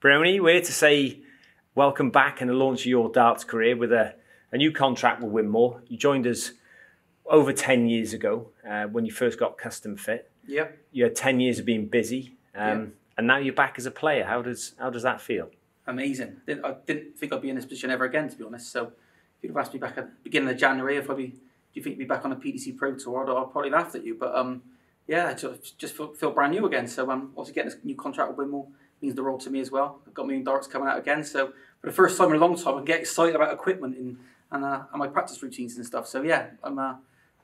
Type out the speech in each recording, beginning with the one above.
Brownie, we're here to say welcome back and the launch of your darts career with a new contract with Winmau. You joined us over 10 years ago when you first got custom fit. Yep. You had 10 years of being busy, and now you're back as a player. How does that feel? Amazing. I didn't think I'd be in this position ever again, to be honest. So if you'd have asked me back at the beginning of January, do you think you'd be back on a PDC Pro Tour, I'd probably laughed at you. But yeah, I just feel brand new again. So obviously getting this new contract with Winmau means the world to me as well. I've got my own darts coming out again. So for the first time in a long time, I get excited about equipment and my practice routines and stuff. So yeah,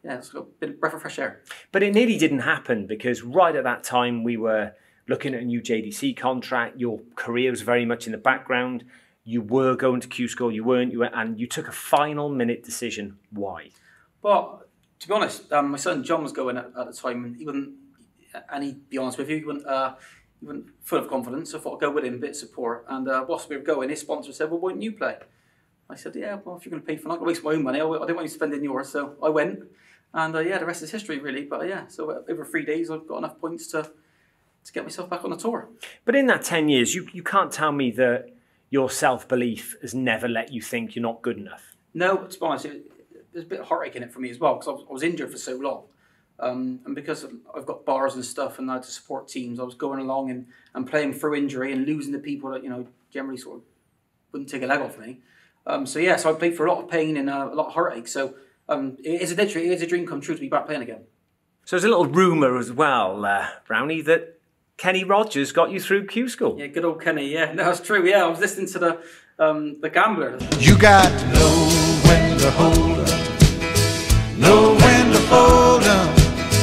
it's got a bit of breath of fresh air. But it nearly didn't happen because right at that time we were looking at a new JDC contract. Your career was very much in the background. You were going to Q School, and you took a final minute decision. Why? Well, to be honest, my son John was going at the time, and he wouldn't. And he'd be honest with you, he wasn't full of confidence. So I thought I'd go with him, a bit of support. And whilst we were going, his sponsor said, "Well, why don't you play?" I said, "Yeah, well, if you're going to pay for it, I'm not going to waste my own money. I didn't want you spending yours." So I went, and yeah, the rest is history, really. But yeah, so over 3 days, I've got enough points to get myself back on the tour. But in that 10 years, you can't tell me that your self-belief has never let you think you're not good enough. No, to be honest, there's a bit of heartache in it for me as well, because I was injured for so long. And because I've got bars and stuff and I had to support teams, I was going along and playing through injury and losing the people that, generally sort of wouldn't take a leg off me. So yeah, so I played for a lot of pain and a lot of heartache. So it is a dream come true to be back playing again. So there's a little rumour as well, Brownie, that Kenny Rogers got you through Q School. Yeah, good old Kenny, yeah. No, that's true, yeah. I was listening to the Gambler. You got to know when to hold up, know when to fold up.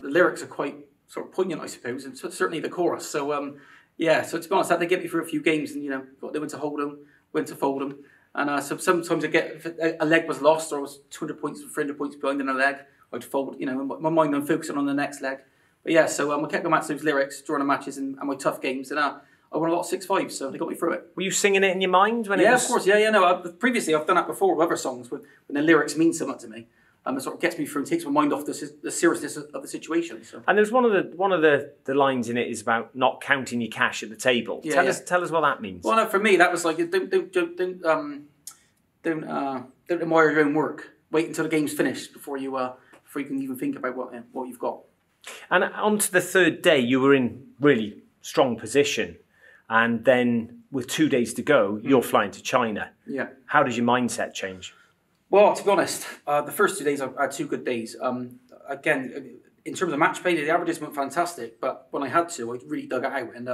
The lyrics are quite sort of poignant, I suppose, and certainly the chorus. So, yeah, so to be honest, I had to get me through a few games and, got when to hold them, when to fold them. And so sometimes if a leg was lost or I was 200 points, 300 points behind in a leg, I'd fold, my mind on focusing on the next leg. But yeah, so I kept going back to those lyrics during the matches and my tough games, and I won a lot of 6-5s, so they got me through it. Were you singing it in your mind when it was? Yeah, of course. Yeah, no. Previously, I've done that before with other songs when the lyrics mean so much to me. It sort of gets me through and takes my mind off the seriousness of the situation. So. And there's one of the lines in it is about not counting your cash at the table. Yeah, tell us what that means. Well, no, for me, that was like don't admire your own work. Wait until the game's finished before you can even think about what you've got. And on to the third day, you were in really strong position. And then with 2 days to go, you're flying to China. Yeah. How does your mindset change? Well, to be honest, the first 2 days I had 2 good days. Again, in terms of match play, the averages weren't fantastic. But when I had to, I really dug it out. And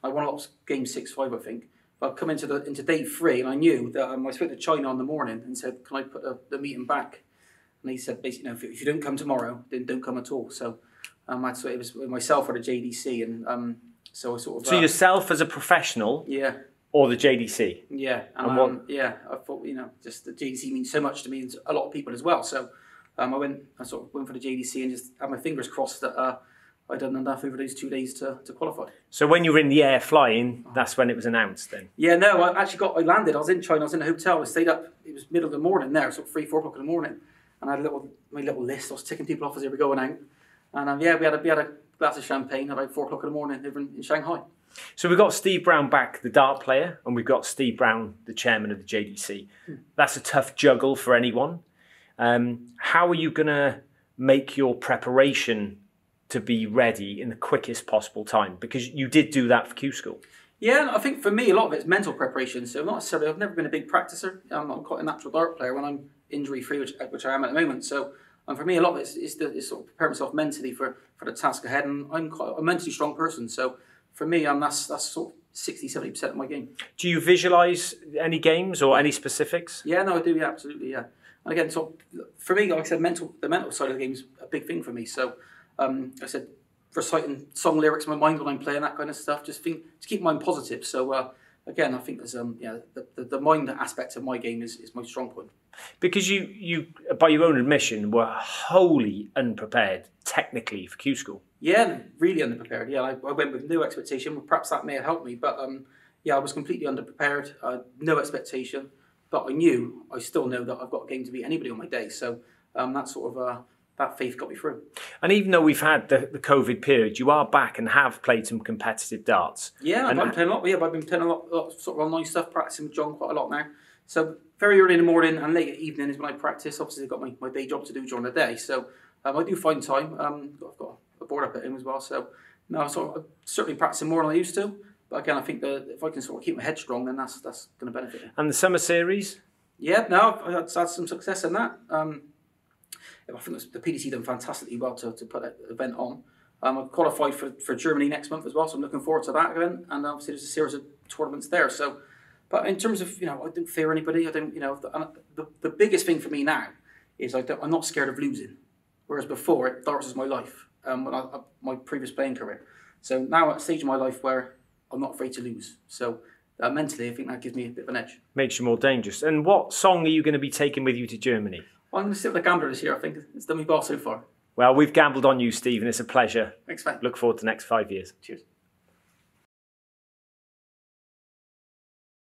I won a lot of games 6-5, I think. But I come into day 3 and I knew that I spoke to China in the morning and said, "Can I put the meeting back?" And he said, basically, if you don't come tomorrow, then don't come at all. So it was myself or the JDC, and so I sort of. So yourself as a professional, yeah, or the JDC, yeah, and yeah. I thought just the JDC means so much to me and to a lot of people as well. So I sort of went for the JDC and just had my fingers crossed that I'd done enough over those 2 days to qualify. So when you were in the air flying, that's when it was announced then? Yeah, no, I landed. I was in China. I was in a hotel. I stayed up. It was middle of the morning there, so 3-4 o'clock in the morning, and I had my little list. I was ticking people off as they were going out. And yeah, we had a glass of champagne about 4 o'clock in the morning over in Shanghai. So we've got Steve Brown back, the dart player, and we've got Steve Brown, the chairman of the JDC. That's a tough juggle for anyone. How are you going to make your preparation to be ready in the quickest possible time? Because you did do that for Q School. Yeah, I think for me, a lot of it's mental preparation. So not necessarily, I've never been a big practicer. I'm quite a natural dart player when I'm injury-free, which I am at the moment. So for me, a lot of it is sort of prepare myself mentally for the task ahead. And I'm quite a mentally strong person. So for me, that's sort of 60-70% of my game. Do you visualise any games or any specifics? Yeah, no, I do. Yeah, absolutely. Yeah. And again, so for me, like I said, the mental side of the game is a big thing for me. So I said, reciting song lyrics in my mind when I'm playing, that kind of stuff, just keep my mind positive. So again, I think there's the mind aspect of my game is my strong point. Because you by your own admission were wholly unprepared technically for Q School. Yeah, really underprepared. Yeah, I went with no expectation. Perhaps that may have helped me, but yeah, I was completely underprepared. No expectation, but I still know that I've got a game to beat anybody on my day. So that sort of that faith got me through. And even though we've had the COVID period, you are back and have played some competitive darts. Yeah, I've been playing a lot. Yeah, I've been playing a lot of sort of online stuff, practicing with John quite a lot now. So very early in the morning and late evening is when I practice. Obviously, I've got my day job to do during the day, so I do find time. I've got a board up at home as well, so no, I'm certainly practicing more than I used to. But again, I think that if I can sort of keep my head strong, then that's going to benefit me. And the summer series? Yeah, no, I've had some success in that. I think the PDC done fantastically well to put that event on. I've qualified for Germany next month as well, so I'm looking forward to that event. And obviously there's a series of tournaments there. So, but in terms of, I don't fear anybody. I don't, the biggest thing for me now is I'm not scared of losing. Whereas before, darts was my life, my previous playing career. So now at a stage in my life where I'm not afraid to lose. So mentally, I think that gives me a bit of an edge. Makes you more dangerous. And what song are you going to be taking with you to Germany? I'm going to sit with the gambler this year, I think. It's done me well so far. Well, we've gambled on you, Steve, and it's a pleasure. Thanks, mate. Look forward to the next 5 years. Cheers.